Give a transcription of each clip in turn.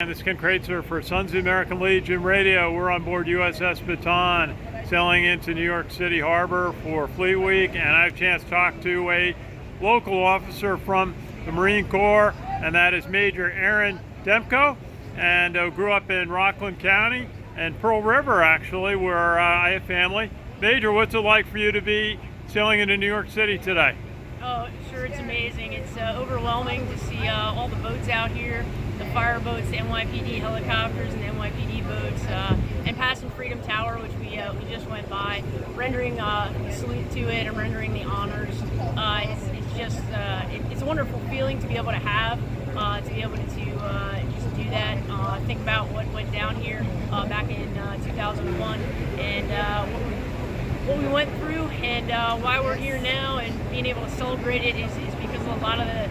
And this is Ken Kraetzer for Sons of the American Legion Radio. We're on board USS Baton, sailing into New York City Harbor for Fleet Week, and I have a chance to talk to a local officer from the Marine Corps, and that is Major Erin Demchko, and grew up in Rockland County and Pearl River, actually, where I have family. Major, what's it like for you to be sailing into New York City today? Oh, sure, it's amazing. It's overwhelming to see all the boats out here, the fire boats, the NYPD helicopters, and the NYPD boats, and passing Freedom Tower, which we just went by, rendering a salute to it and rendering the honors. It's a wonderful feeling to be able to have, to be able to just do that. Think about what went down here back in 2001 and what we went through, and why we're here now and being able to celebrate it is because of a lot of the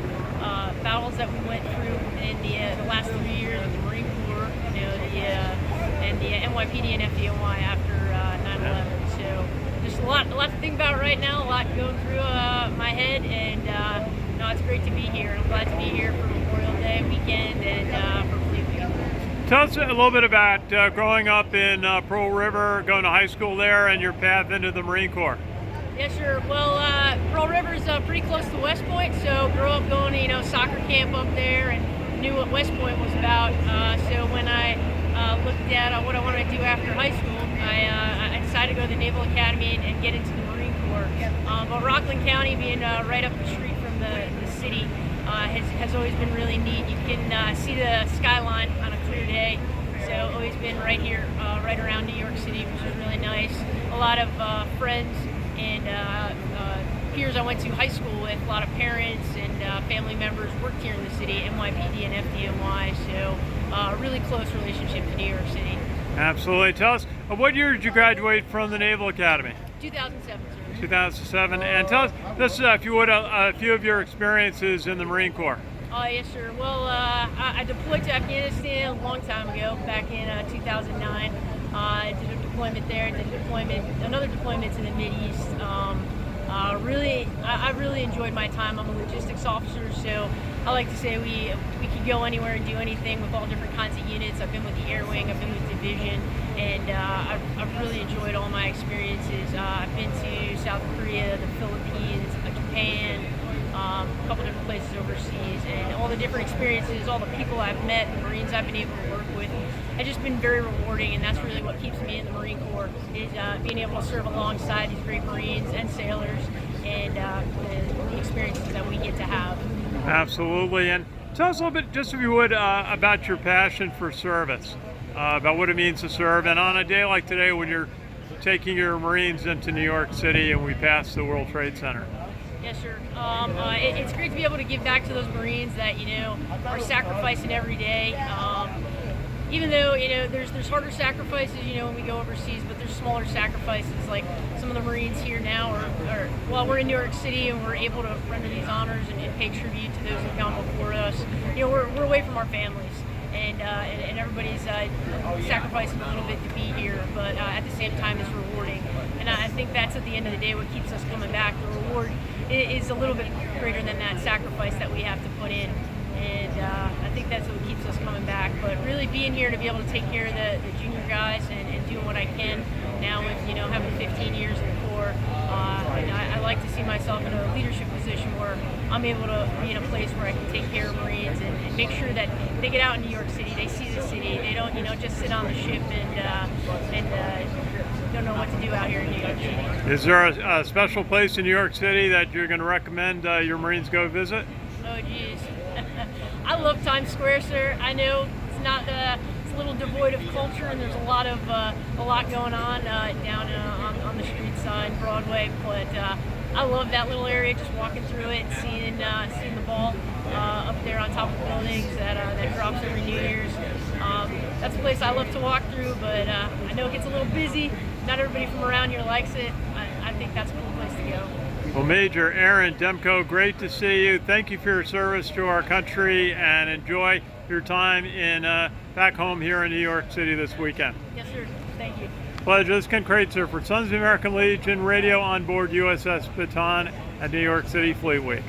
battles that we went through in the last 3 years of the Marine Corps, and the NYPD and FDNY after 9/11. So just a lot to think about right now, a lot going through my head, and it's great to be here. I'm glad to be here for Memorial Day weekend and for Fleet Week. Tell us a little bit about growing up in Pearl River, going to high school there, and your path into the Marine Corps. Yeah, sure. Well, Pearl River is pretty close to West Point, so grew up going to soccer camp up there and knew what West Point was about. So when I looked at what I wanted to do after high school, I decided to go to the Naval Academy and get into the Marine Corps. But Rockland County, being right up the street from the city, has always been really neat. You can see the skyline on a clear day. So always been right here, right around New York City, which is really nice. A lot of friends and peers I went to high school with, a lot of parents and family members worked here in the city, NYPD and FDNY, so a really close relationship to New York City. Absolutely. Tell us, what year did you graduate from the Naval Academy? 2007, sir. 2007. And tell us, this, if you would, a few of your experiences in the Marine Corps. Oh, yes, sir. Well, I deployed to Afghanistan a long time ago, back in 2009. I did a deployment there, did another deployment to the Mideast. I really enjoyed my time. I'm a logistics officer, so I like to say we could go anywhere and do anything with all different kinds of units. I've been with the Air Wing, I've been with Division, and I've really enjoyed all my experiences. I've been to South Korea, the Philippines, Japan, a couple different places overseas, and all the different experiences, all the people I've met, the Marines I've been able to work with, it's just been very rewarding, and that's really what keeps me in the Marine Corps, is being able to serve alongside these great Marines and sailors, and the experiences that we get to have. Absolutely. And tell us a little bit, just if you would, about your passion for service, about what it means to serve, and on a day like today when you're taking your Marines into New York City and we pass the World Trade Center. Yes, sir. It's great to be able to give back to those Marines that are sacrificing every day. Even though there's harder sacrifices when we go overseas, but there's smaller sacrifices. Like some of the Marines here now we're in New York City and we're able to render these honors and pay tribute to those accountable for us. We're away from our families, and everybody's sacrificing a little bit to be here, but at the same time it's rewarding. And I think that's at the end of the day what keeps us coming back. The reward is a little bit greater than that sacrifice that we have to put in. And I think that's what keeps us coming back. But really being here to be able to take care of the junior guys and doing what I can now with having 15 years in the Corps. And I like to see myself in a leadership position where I'm able to be in a place where I can take care of Marines and make sure that they get out in New York City, they see the city, they don't just sit on the ship and don't know what to do out here in New York City. Is there a special place in New York City that you're going to recommend your Marines go visit? Oh, geez. I love Times Square, sir. I know it's not it's a little devoid of culture, and there's a lot going on down on the street side, Broadway. But I love that little area, just walking through it, seeing the ball up there on top of the buildings that drops every New Year's. That's a place I love to walk through, but I know it gets a little busy. Not everybody from around here likes it. I think that's a cool place to go. Well, Major Erin Demchko, great to see you. Thank you for your service to our country, and enjoy your time back home here in New York City this weekend. Yes, sir. Thank you. Pleasure. This is Ken Kraetzer for Sons of the American Legion Radio on board USS Baton at New York City Fleet Week.